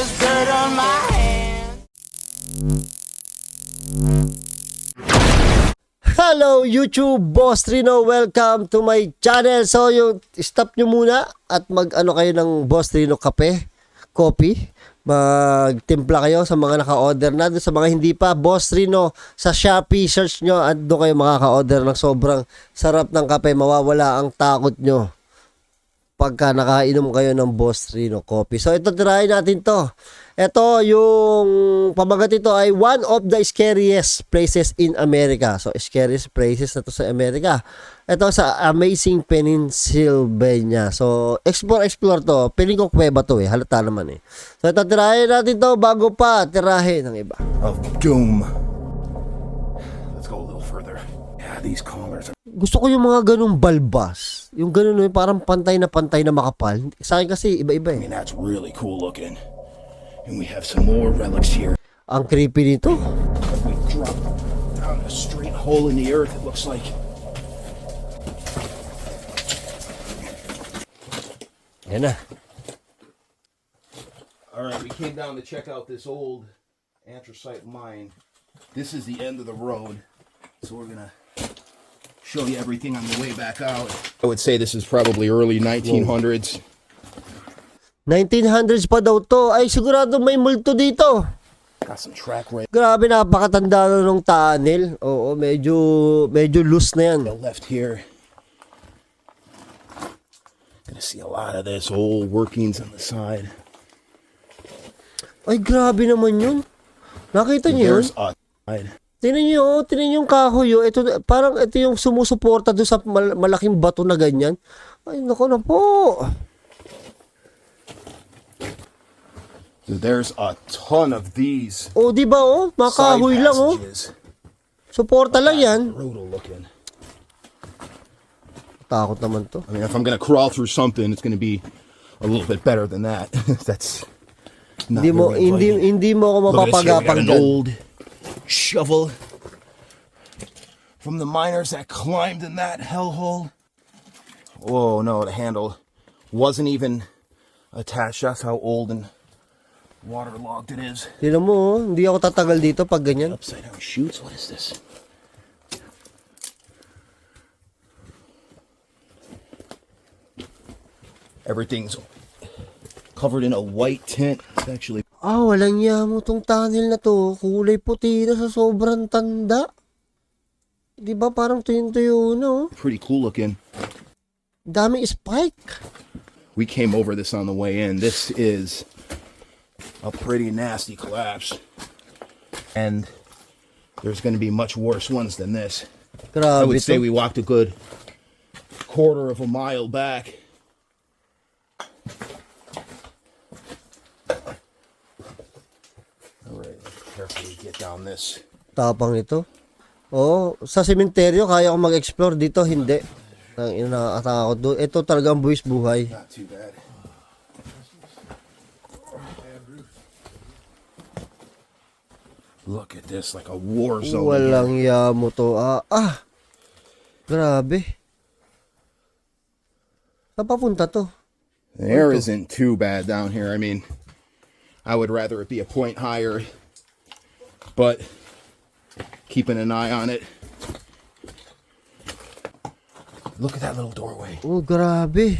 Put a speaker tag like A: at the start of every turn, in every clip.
A: there's dirt on my hands.
B: Hello YouTube, Boss Rino, welcome to my channel. So yung stop nyo muna at mag-ano kayo ng Boss Rino kape, coffee. Magtimpla kayo sa mga naka-order na. Sa mga hindi pa, Boss Rino sa Shopee, search nyo at doon kayo makaka-order ng sobrang sarap ng kape. Mawawala ang takot nyo pagka nakainom kayo ng Boss Rino coffee. So ito, tirahin natin to. Ito yung pamagat ito ay one of the scariest places in America. So scariest places na to sa America. Ito sa Amazing Pennsylvania. So explore to. Piling ko kuweba to eh. Halata naman eh. So ito, tirahin natin to bago pa tirahin ng iba.
C: Of doom. Let's go a little further. Yeah, these collars are...
B: Gusto ko yung mga ganung balbas. Yung ganun yung parang pantay na makapal. Sa akin kasi iba-iba
C: I
B: eh.
C: mean, that's really cool looking. And we have some more relics here.
B: Ang creepy nito.
C: We dropped down a straight hole in the earth, it looks like.
B: Yan na.
C: Alright, we came down to check out this old anthracite mine. This is the end of the road. So we're gonna show you everything on the way back out. I would say this is probably early 1900s.
B: 1900s pa daw to. Ay, sigurado may multo dito.
C: Got some track rail.
B: Grabe, napakatanda na nung tunnel. Oo, medyo loose na yan.
C: Left here. Gonna see a lot of this old workings on the side.
B: Ay, grabe naman yun. Nakita niyo yun?
C: There's a side.
B: Tingnan niyo yung kahoy. Ito, parang ito yung sumusuporta doon sa malaking bato na ganyan. Ay, naku na po.
C: So there's a ton of these.
B: Oh, di ba oh? Mga
C: Side
B: kahoy lang oh.
C: passages.
B: Suporta lang yan.
C: Brutal looking.
B: Takot naman to.
C: I mean, if I'm gonna crawl through something, it's gonna be a little bit better than that. That's not very inviting.
B: Hindi mo ako
C: Look at this here. We got
B: mapapagapang
C: an
B: dyan.
C: old shovel from the miners that climbed in that hellhole. Oh no, the handle wasn't even attached. That's how old and waterlogged it is.
B: Tignan mo oh. Hindi ako tatagal dito pag ganyan.
C: Upside down chutes. What is this? Everything's covered in a white tint. It's actually
B: Walang yamo tong tunnel na to. Kulay puti na sa sobrang tanda. Di ba parang tuyo-tuyo no?
C: pretty cool looking.
B: Daming spike.
C: We came over this on the way in. This is a pretty nasty collapse. And there's going to be much worse ones than this. I
B: Grabe
C: would say
B: to.
C: we walked a good quarter of a mile back. Alright, carefully get down this.
B: Tapang ito. Oh, sa sementeryo kaya ko mag-explore dito, hindi. Nang nakakatakot doon. Ito talagang buwis buhay.
C: Not too bad. Look at this, like a war zone.
B: Walang yamo to. Grabe. Saan papunta to?
C: The air isn't too bad down here. I mean, I would rather it be a point higher, but keeping an eye on it. Look at that little doorway.
B: Oh, grabe.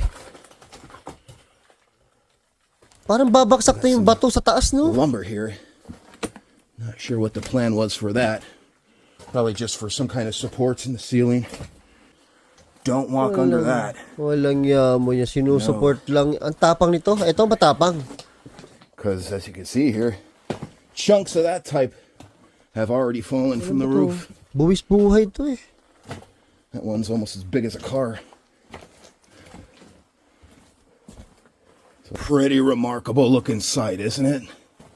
B: Parang babaksak na yung bato sa taas, no?
C: Lumber here. Not sure what the plan was for that. Probably just for some kind of supports in the ceiling. Don't walk under that.
B: Walang yamo niya. Sinusuport lang. Ang tapang nito. Ito matapang.
C: Because as you can see here, chunks of that type have already fallen from the roof.
B: Buwis buhay to eh.
C: That one's almost as big as a car. It's a pretty remarkable looking sight, isn't it?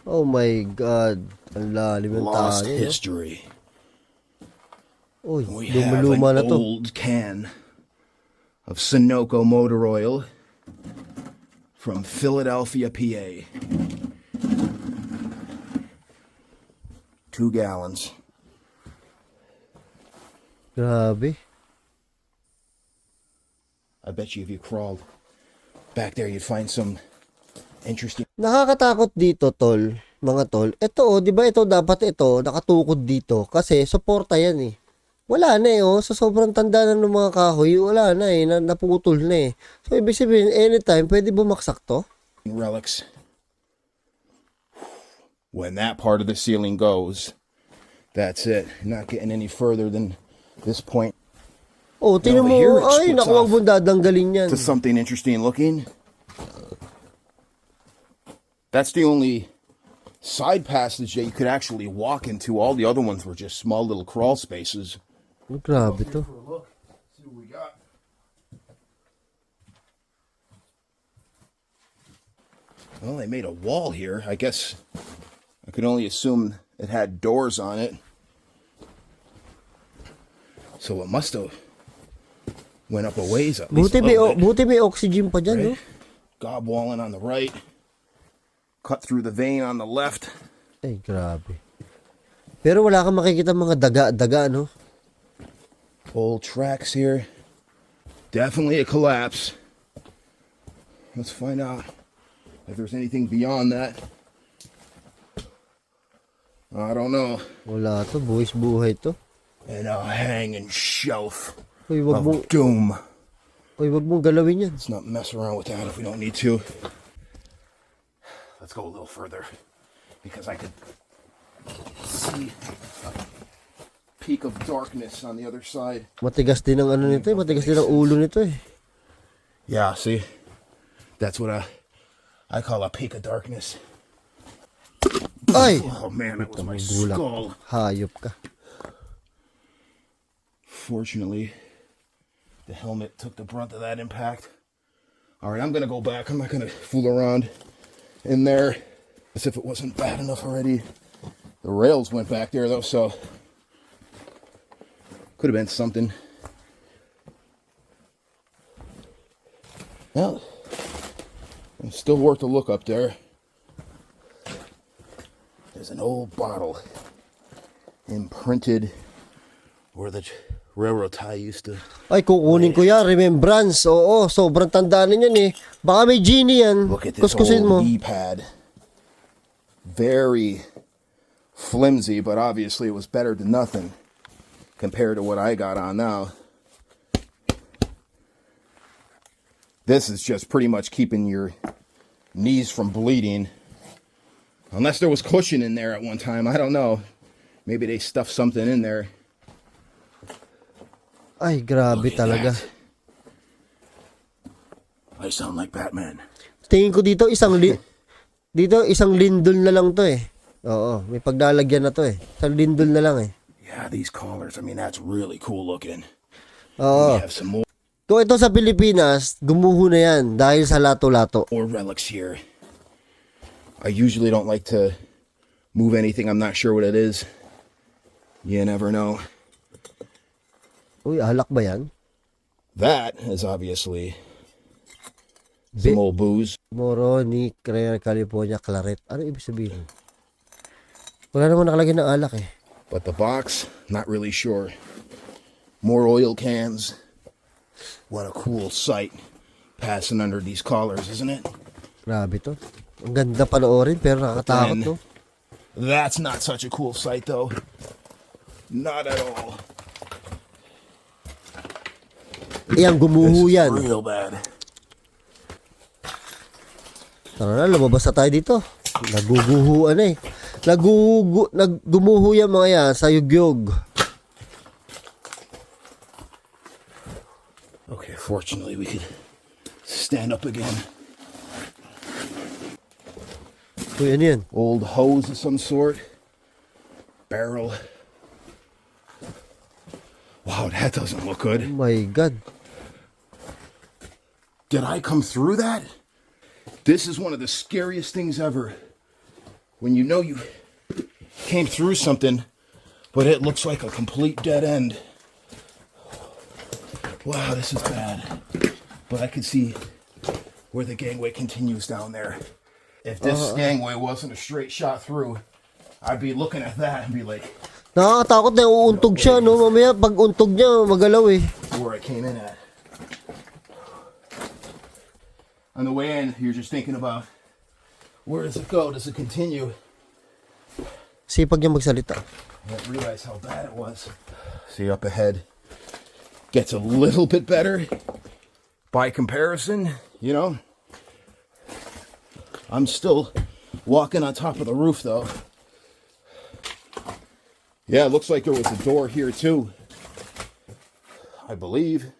B: Oh my God. Ang lalim ng
C: Lost
B: tayo.
C: history.
B: Uy,
C: We have
B: luma na
C: an
B: to.
C: old can of Sunoco motor oil from Philadelphia, PA. 2 gallons.
B: Grabe.
C: I bet you if you crawled back there, you'd find some interesting...
B: Nakakatakot dito, tol. Mga tol. Ito, oh, di ba ito, dapat ito, nakatukod dito. Kasi, suporta yan eh. Wala na eh, oh. Sa sobrang tanda na ng mga kahoy, wala na eh. Naputol na eh. So, ibig sabihin, anytime, pwede bumaksak to?
C: Relics. When that part of the ceiling goes, that's it. Not getting any further than this point.
B: Oh, tinan mo,
C: here it
B: ay,
C: splits
B: naku, wag
C: off
B: mo dadanggalin yan.
C: To something interesting looking. That's the only side passage that you could actually walk into. All the other ones were just small little crawl spaces.
B: Oh, grabe to.
C: For a look, see what we got. Well, they made a wall here. I guess I could only assume it had doors on it. So it must have went up a ways at least a little bit.
B: Buti may oxygen pa dyan, no?
C: Gob walling on the right. Cut through the vein on the left.
B: Ay, grabe. Pero wala kang makikita mga daga, no?
C: Old tracks here. Definitely a collapse. Let's find out if there's anything beyond that. I don't know.
B: Wala to, buhay to.
C: And a hanging shelf
B: Uy, wag
C: of doom.
B: wag mong galawin yan.
C: Let's not mess around with that if we don't need to. Let's go a little further because I could see a peak of darkness on the other side.
B: Matigas din ang ano nito eh. Matigas din ang ulo nito eh.
C: Yeah, see? That's what I call a peak of darkness.
B: Ay!
C: Oh man, that was my
B: Bulak.
C: skull.
B: Hayop ka.
C: Fortunately, the helmet took the brunt of that impact. Alright, I'm gonna go back. I'm not gonna fool around in there as if it wasn't bad enough already. The rails went back there though, so could have been something. Well, it's still worth a look up there. There's an old bottle imprinted where the railroad tie used to.
B: Ay, kukunin ko yan. Remembrance. Oo, sobrang tandaan yan eh. Baka may genie yan.
C: Look at this
B: Kuskusin mo.
C: old knee-pad. Very flimsy, but obviously it was better than nothing compared to what I got on now. This is just pretty much keeping your knees from bleeding. Unless there was cushion in there at one time. I don't know. Maybe they stuffed something in there.
B: Ay, grabe
C: Look at
B: talaga.
C: that. I sound like Batman.
B: Tingin ko dito isang lindol na lang to eh. Oo, may paglalagyan na to eh. Isang lindol na lang eh.
C: Yeah, these collars. I mean, that's really cool looking.
B: Oo.
C: We have some more
B: Kung ito sa Pilipinas, gumuho na yan dahil sa lato-lato.
C: relics here. I usually don't like to move anything I'm not sure what it is. You never know.
B: Uy, alak ba yan?
C: That is obviously some old booze.
B: Moro ni California Claret. Ano ibig sabihin? Wala naman nakalagay ng alak eh.
C: But the box, not really sure. More oil cans. What a cool sight passing under these collars, isn't it?
B: Grabe to. Ang ganda panoorin pero nakakatakot
C: Then,
B: to.
C: That's not such a cool sight though. Not at all.
B: Iyang gumuho
C: This is
B: yan.
C: real bad.
B: Tara na, lumabas na tayo dito. Naguguhuan eh. Naggumuho yan mga yan sa yugyog.
C: Okay, fortunately we could stand up again.
B: Uy, ano yan?
C: Old hose of some sort. Barrel. Wow, that doesn't look
B: Oh
C: good.
B: my God.
C: Did I come through that? This is one of the scariest things ever. When you know you came through something, but it looks like a complete dead end. Wow, this is bad. But I could see where the gangway continues down there. If this gangway wasn't a straight shot through, I'd be looking at that and be like,
B: Nakakatakot na uuntog siya, no? Mamaya pag untog niya, magalaw eh.
C: where I came in at. On the way in, you're just thinking about Where does it go? Does it continue?
B: Sipag niya magsalita.
C: I didn't realize how bad it was. See, up ahead gets a little bit better by comparison, you know. I'm still walking on top of the roof, though. Yeah, it looks like there was a door here, too. I believe.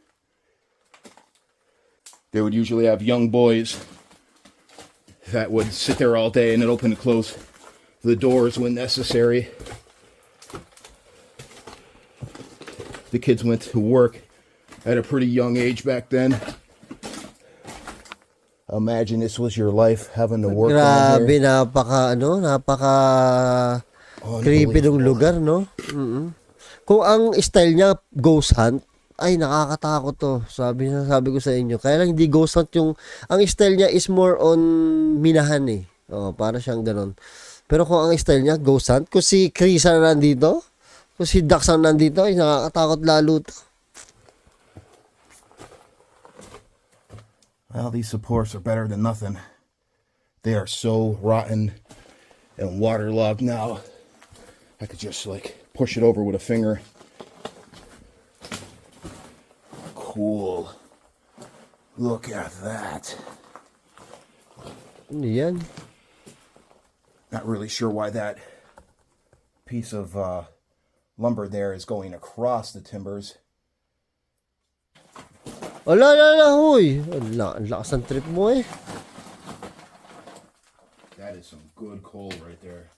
C: They would usually have young boys that would sit there all day and then open and close the doors when necessary. The kids went to work at a pretty young age back then. Imagine this was your life, having to work down
B: Grabe,
C: here.
B: napaka creepy ng lugar, no? Kung ang style niya ghost hunt, ay nakakatakot to. Sabi ko sa inyo. Kaya lang hindi ghost hunt yung ang style niya is more on minahan eh. Oh, para siyang ganon. Pero kung ang style niya ghost hunt, kung si Chris ang nandito, kung si Dax ang nandito, ay nakakatakot lalo to.
C: Well, these supports are better than nothing. They are so rotten and waterlogged now. I could just like push it over with a finger. Cool. Look at that.
B: Ano yan?
C: Not really sure why that piece of lumber there is going across the timbers.
B: Ala, huy. Ang lakas ng trip mo eh.
C: That is some good coal right there.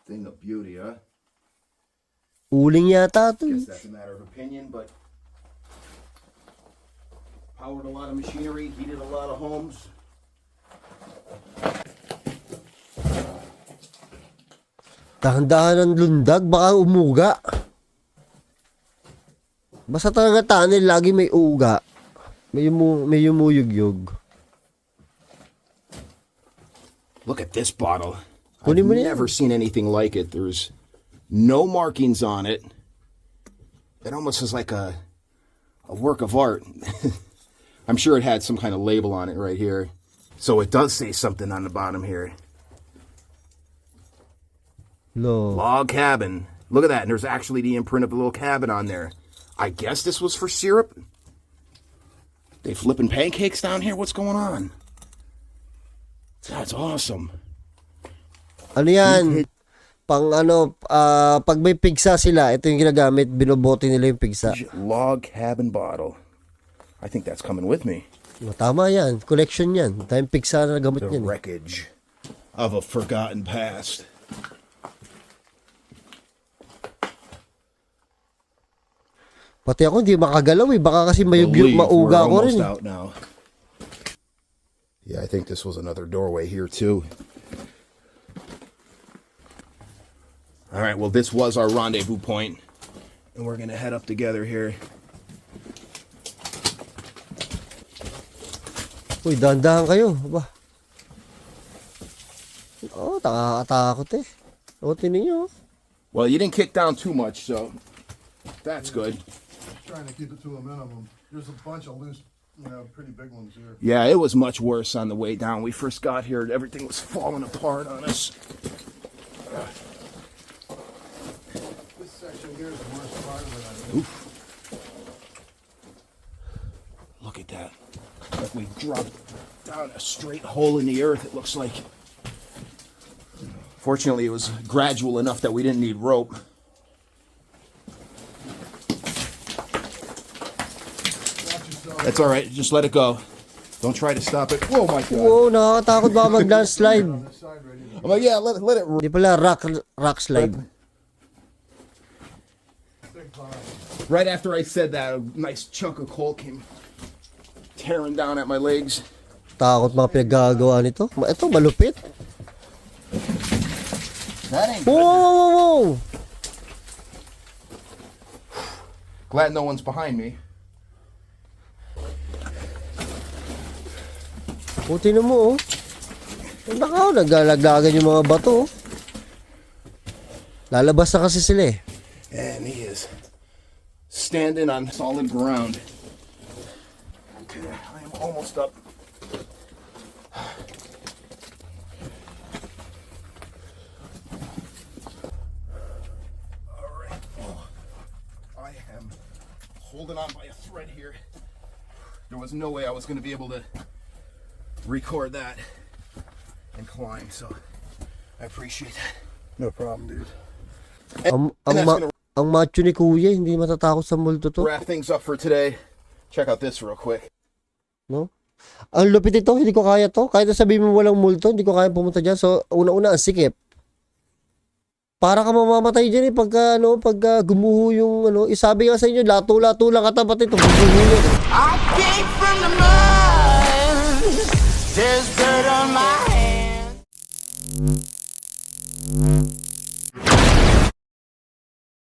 C: Thing of beauty, huh?
B: Uling yata to.
C: Guess that's a matter of opinion, but powered a lot of machinery, heated a lot of homes.
B: Dahan-dahan ng lundag, baka umuga. Basta talaga tunnel, lagi may uga. May umuyug-yug.
C: Look at this bottle. I've
B: Kunin mo na yan.
C: never seen anything like it. There's no markings on it. It almost is like a work of art. I'm sure it had some kind of label on it right here. So it does say something on the bottom here.
B: Lo.
C: Log cabin. Look at that. And there's actually the imprint of a little cabin on there. I guess this was for syrup. They flipping pancakes down here? What's going on? That's awesome.
B: Ano yan? Pag may pigsa sila, ito yung ginagamit, binobote nila yung pigsa.
C: Log cabin bottle. I think that's coming with me.
B: Tama yan. Collection yan. Tayong pigsa na gamit
C: The
B: yan.
C: wreckage of a forgotten past.
B: Pati ako hindi makagalaw eh. Baka kasi
C: Believe
B: mauga
C: we're
B: ko rin
C: almost
B: eh.
C: out now. Yeah, I think this was another doorway here too. All right, well, this was our rendezvous point, and we're gonna head up together here.
B: Uy, dahan-dahan kayo. Aba. Oh, takakatakot eh. O, tininyo.
C: Well, you didn't kick down too much, so that's good.
D: Trying to keep it to a minimum. There's a bunch of loose, pretty big ones here.
C: Yeah, it was much worse on the way down. We first got here, everything was falling apart on us.
D: This section here is the worst part of it, I think.
C: Oof. Look at that. Like we dropped down a straight hole in the earth, it looks like. Fortunately, it was gradual enough that we didn't need rope. That's all right. Just let it go. Don't try to stop it. Whoa, my God.
B: Wow, nakakatakot ba mag-landslide?
D: On this side right here.
C: I'm like, yeah, let it.
B: Hindi pala rock slide.
D: Big pile.
C: Right after I said that, a nice chunk of coal came tearing down at my legs.
B: Takot mga pinaggagawa nito. Ito, malupit.
C: That ain't
B: Whoa!
C: Glad no one's behind me.
B: Puti na mo, oh. Nakaw, naglalaglagan yung mga bato, oh. Lalabas na kasi sila, eh.
C: And he is standing on solid ground. Okay, I am almost up. holding on by a thread here. There was no way I was going to be able to record that and climb, so I appreciate that.
D: No problem, dude.
B: Ang macho ni Kuya, hindi matatakot sa multo to.
C: Wrap things up for today. Check out this real quick.
B: No? Ang lupit ito, hindi ko kaya to. Kahit na sabihin mo walang multo, hindi ko kaya pumunta dyan. So, una-una, ang sikip. Para ka mamamatay dyan pagka gumuho yung isabi nga sa inyo, lato-lato lang katapat ito. Gumuho yun.
A: I came from the mud. There's dirt on my hands.